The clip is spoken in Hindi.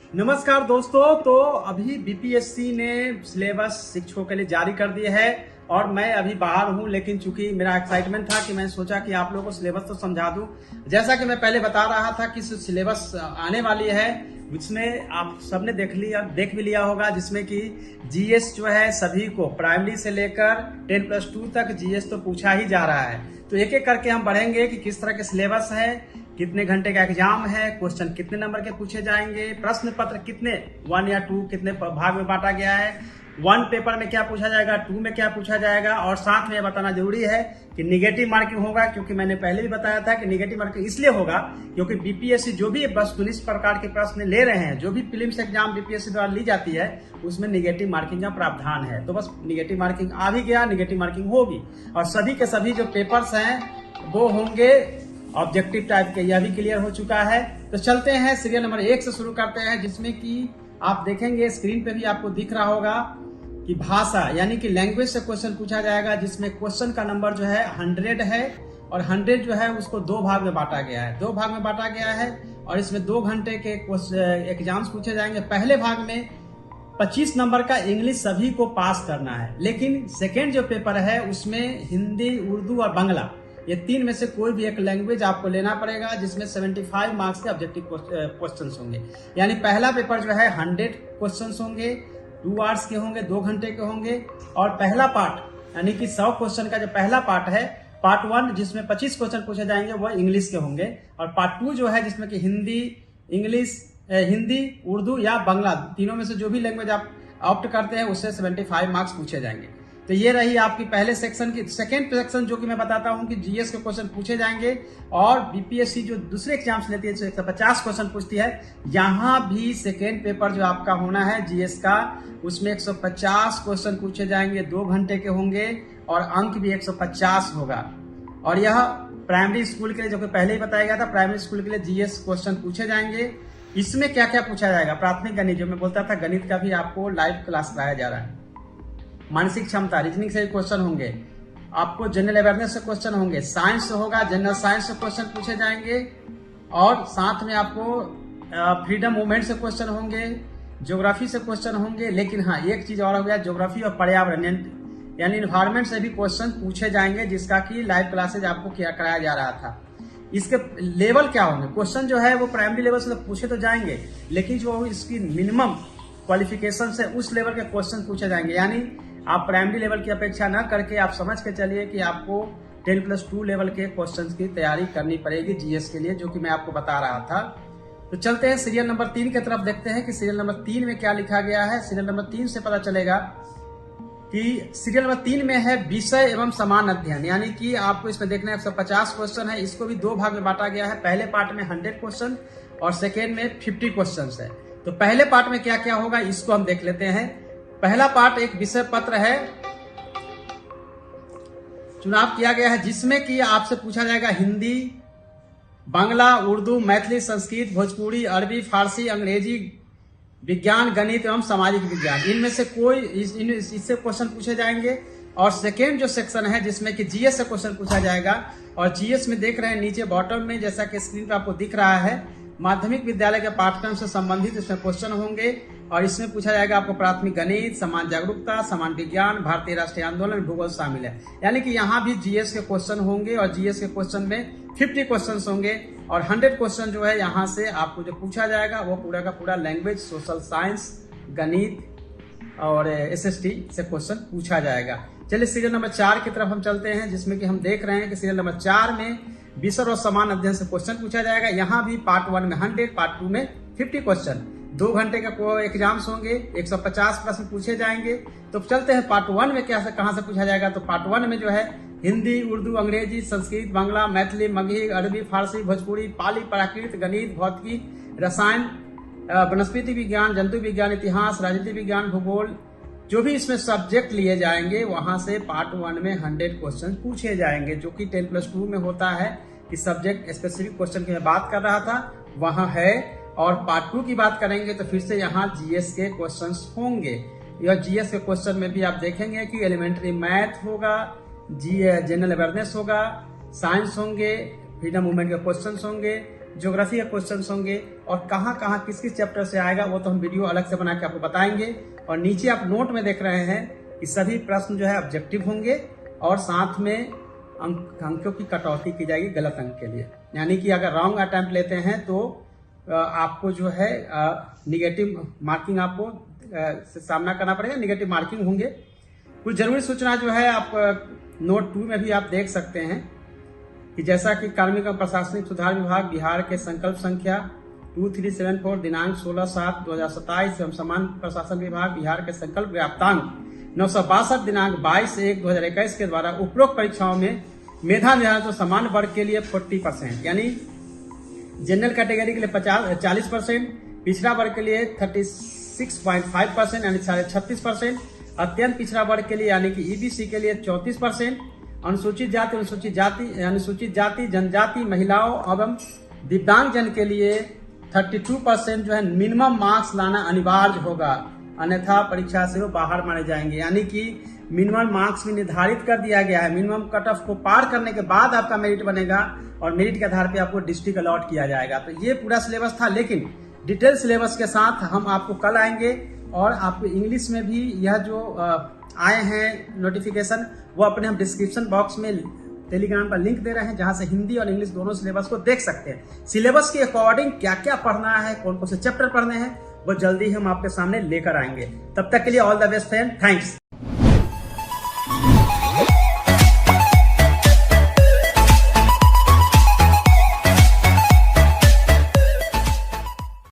नमस्कार दोस्तों। तो अभी बीपीएससी ने सिलेबस शिक्षकों के लिए जारी कर दिया है और मैं अभी बाहर हूं, लेकिन चूंकि मेरा एक्साइटमेंट था कि मैं सोचा कि आप लोगों को सिलेबस तो समझा दूं। जैसा कि मैं पहले बता रहा था कि सिलेबस आने वाली है, जिसमें आप सबने देख भी लिया होगा, जिसमें कि जीएस जो है सभी को प्राइमरी से लेकर 10+2 तक जीएस तो पूछा ही जा रहा है। तो एक एक करके हम बढ़ेंगे कि किस तरह के सिलेबस है, कितने घंटे का एग्जाम है, क्वेश्चन कितने नंबर के पूछे जाएंगे, प्रश्न पत्र कितने 1 या 2 कितने भाग में बांटा गया है, 1 पेपर में क्या पूछा जाएगा, 2 में क्या पूछा जाएगा। और साथ में यह बताना जरूरी है कि निगेटिव मार्किंग होगा, क्योंकि मैंने पहले भी बताया था कि निगेटिव मार्किंग इसलिए होगा क्योंकि बीपीएससी जो भी वस्तुनिष्ठ प्रकार के प्रश्न ले रहे हैं, जो भी प्रीलिम्स एग्जाम बीपीएससी द्वारा ली जाती है, उसमें निगेटिव मार्किंग का प्रावधान है। तो बस निगेटिव मार्किंग आ भी गया, निगेटिव मार्किंग होगी और सभी के सभी जो पेपर्स हैं वो होंगे ऑब्जेक्टिव टाइप के। यह भी क्लियर हो चुका है। तो चलते हैं सीरियल नंबर 1 से शुरू करते हैं, जिसमें कि आप देखेंगे स्क्रीन पे भी आपको दिख रहा होगा कि भाषा यानी कि लैंग्वेज से क्वेश्चन पूछा जाएगा, जिसमें क्वेश्चन का नंबर जो है 100 है और 100 जो है उसको 2 भाग में बांटा गया है। 2 भाग में बांटा गया है और इसमें 2 घंटे के एग्जाम्स पूछे जाएंगे। पहले भाग में 25 नंबर का इंग्लिश सभी को पास करना है, लेकिन सेकेंड जो पेपर है उसमें हिंदी, उर्दू और बांग्ला, ये 3 में से कोई भी एक लैंग्वेज आपको लेना पड़ेगा, जिसमें 75 मार्क्स के ऑब्जेक्टिव क्वेश्चंस होंगे। यानी पहला पेपर जो है 100 क्वेश्चंस होंगे, 2 आवर्स के होंगे, 2 घंटे के होंगे। और पहला पार्ट यानी कि 100 क्वेश्चन का जो पहला पार्ट है, पार्ट 1 जिसमें 25 क्वेश्चन पूछे जाएंगे वह इंग्लिश के होंगे, और पार्ट 2 जो है जिसमें कि हिंदी, उर्दू या बांग्ला, तीनों में से जो भी लैंग्वेज आप ऑप्ट करते हैं उससे 75 मार्क्स पूछे जाएंगे। तो ये रही आपकी पहले सेक्शन की। सेकेंड सेक्शन जो कि मैं बताता हूं कि जीएस के क्वेश्चन पूछे जाएंगे, और बीपीएससी जो दूसरे एग्जाम्स लेती है 150 क्वेश्चन पूछती है, यहां भी सेकेंड पेपर जो आपका होना है जीएस का, उसमें 150 क्वेश्चन पूछे जाएंगे, 2 घंटे के होंगे और अंक भी 150 होगा। और यह प्राइमरी स्कूल के लिए, जो कि पहले ही बताया गया था, प्राइमरी स्कूल के लिए जीएस क्वेश्चन पूछे जाएंगे। इसमें क्या क्या पूछा जाएगा? प्राथमिक गणित, जो मैं बोलता था, गणित का भी आपको लाइव क्लास कराया जा रहा है। मानसिक क्षमता, रीजनिंग से क्वेश्चन होंगे, आपको जनरल अवेयरनेस से क्वेश्चन होंगे, साइंस से होगा, जनरल साइंस से क्वेश्चन पूछे जाएंगे, और साथ में आपको फ्रीडम मूवमेंट से क्वेश्चन होंगे, ज्योग्राफी से क्वेश्चन होंगे। लेकिन हाँ, एक चीज और हो गया, ज्योग्राफी और पर्यावरण यानी इन्वायरमेंट से भी क्वेश्चन पूछे जाएंगे, जिसका कि लाइव क्लासेज आपको क्या कराया जा रहा था। इसके लेवल क्या होंगे? क्वेश्चन जो है वो प्राइमरी लेवल से पूछे तो जाएंगे, लेकिन जो इसकी मिनिमम क्वालिफिकेशन से उस लेवल के क्वेश्चन पूछे जाएंगे। यानी आप प्राइमरी लेवल की अपेक्षा न करके आप समझ के चलिए कि आपको 10+2 लेवल के क्वेश्चंस की तैयारी करनी पड़ेगी जीएस के लिए, जो कि मैं आपको बता रहा था। तो चलते हैं सीरियल नंबर 3 की तरफ, देखते हैं कि सीरियल नंबर 3 में क्या लिखा गया है। सीरियल नंबर 3 से पता चलेगा कि सीरियल नंबर 3 में है विषय एवं समान अध्ययन, यानी कि आपको इसमें देखना है 150 क्वेश्चन है। इसको भी 2 भाग में बांटा गया है। पहले पार्ट में 100 क्वेश्चन और सेकेंड में 50 क्वेश्चन है। तो पहले पार्ट में क्या क्या होगा इसको हम देख लेते हैं। पहला पार्ट एक विषय पत्र है, चुनाव किया गया है, जिसमें कि आपसे पूछा जाएगा हिंदी, बांग्ला, उर्दू, मैथिली, संस्कृत, भोजपुरी, अरबी, फारसी, अंग्रेजी, विज्ञान, गणित एवं सामाजिक विज्ञान। इनमें से कोई इससे क्वेश्चन पूछे जाएंगे। और सेकेंड जो सेक्शन है जिसमें कि जीएस से क्वेश्चन पूछा जाएगा, और जीएस में देख रहे हैं नीचे बॉटम में, जैसा कि स्क्रीन पर आपको दिख रहा है, माध्यमिक विद्यालय के पाठ्यक्रम से संबंधित इसमें क्वेश्चन होंगे। और इसमें पूछा जाएगा आपको प्राथमिक गणित, समान जागरूकता, समान विज्ञान, भारतीय राष्ट्रीय आंदोलन, भूगोल शामिल है। यानी कि यहाँ भी जीएस के क्वेश्चन होंगे, और जीएस के क्वेश्चन में 50 क्वेश्चन होंगे, और 100 क्वेश्चन जो है यहाँ से आपको जो पूछा जाएगा वो पूरा का पूरा लैंग्वेज, सोशल साइंस, गणित और एसएसटी से क्वेश्चन पूछा जाएगा। चलिए सीरियल नंबर 4 की तरफ हम चलते हैं, जिसमें कि हम देख रहे हैं कि सीरियल नंबर 4 में विषय और समान अध्ययन से क्वेश्चन पूछा जाएगा। यहाँ भी पार्ट 1 में 100, पार्ट 2 में 50 क्वेश्चन, 2 घंटे का एग्जाम्स होंगे, 150 प्रश्न पूछे जाएंगे। तो चलते हैं पार्ट 1 में कहां से पूछा जाएगा। तो पार्ट 1 में जो है हिंदी, उर्दू, अंग्रेजी, संस्कृत, बांग्ला, मैथिली, मगही, अरबी, फारसी, भोजपुरी, पाली, प्राकृत, गणित, भौतिकी, रसायन, वनस्पति विज्ञान, जंतु विज्ञान, इतिहास, राजनीति विज्ञान, भूगोल, जो भी इसमें सब्जेक्ट लिए जाएंगे, वहां से पार्ट 1 में 100 क्वेश्चन पूछे जाएंगे, जो कि 10+2 में होता है। इस सब्जेक्ट स्पेसिफिक क्वेश्चन की मैं बात कर रहा था, वहां है। और पार्ट 2 की बात करेंगे तो फिर से यहाँ जीएस के क्वेश्चंस होंगे। यह जीएस के क्वेश्चन में भी आप देखेंगे कि एलिमेंट्री मैथ होगा, जनरल अवेयरनेस होगा, साइंस होंगे, फ्रीडम मूवमेंट के क्वेश्चंस होंगे, ज्योग्राफी के क्वेश्चंस होंगे और कहाँ कहाँ किस किस चैप्टर से आएगा वो तो हम वीडियो अलग से बना के आपको बताएंगे। और नीचे आप नोट में देख रहे हैं कि सभी प्रश्न जो है ऑब्जेक्टिव होंगे और साथ में अंकों की कटौती की जाएगी गलत अंक के लिए। यानी कि अगर रॉन्ग अटेम्प्ट लेते हैं तो आपको जो है निगेटिव मार्किंग आपको से सामना करना पड़ेगा, निगेटिव मार्किंग होंगे। कुछ जरूरी सूचना जो है आप नोट 2 में भी आप देख सकते हैं कि जैसा कि कार्मिक एवं प्रशासनिक सुधार विभाग बिहार के संकल्प संख्या 2374 दिनांक 16/7/2027 एवं समान प्रशासन विभाग बिहार के संकल्प व्याप्तांक 962 दिनांक 22/1/2021 के द्वारा उपरोक्त परीक्षाओं में मेधा निर्धारण तो समान वर्ग के लिए 40%, यानी जनरल कैटेगरी के लिए 40%, पिछड़ा वर्ग के लिए 36.5% यानी 36.5%, अत्यंत पिछड़ा वर्ग के लिए यानी कि ईबीसी के लिए 34%, अनुसूचित जाति जनजाति महिलाओं एवं दिव्यांग जन के लिए 32% जो है मिनिमम मार्क्स लाना अनिवार्य होगा, अन्यथा परीक्षा से वो बाहर माने जाएंगे। यानी कि मिनिमम मार्क्स भी निर्धारित कर दिया गया है, मिनिमम कट ऑफ को पार करने के बाद आपका मेरिट बनेगा और मेरिट के आधार पे आपको डिस्ट्रिक्ट अलॉट किया जाएगा। तो ये पूरा सिलेबस था, लेकिन डिटेल सिलेबस के साथ हम आपको कल आएंगे और आपको इंग्लिश में भी यह जो आए हैं नोटिफिकेशन वो अपने हम डिस्क्रिप्शन बॉक्स में टेलीग्राम पर लिंक दे रहे हैं, जहां से हिंदी और इंग्लिश दोनों सिलेबस को देख सकते हैं। सिलेबस के अकॉर्डिंग क्या क्या पढ़ना है, कौन कौन से चैप्टर पढ़ने हैं, वो जल्दी हम आपके सामने लेकर आएंगे। तब तक के लिए all the best friend, thanks.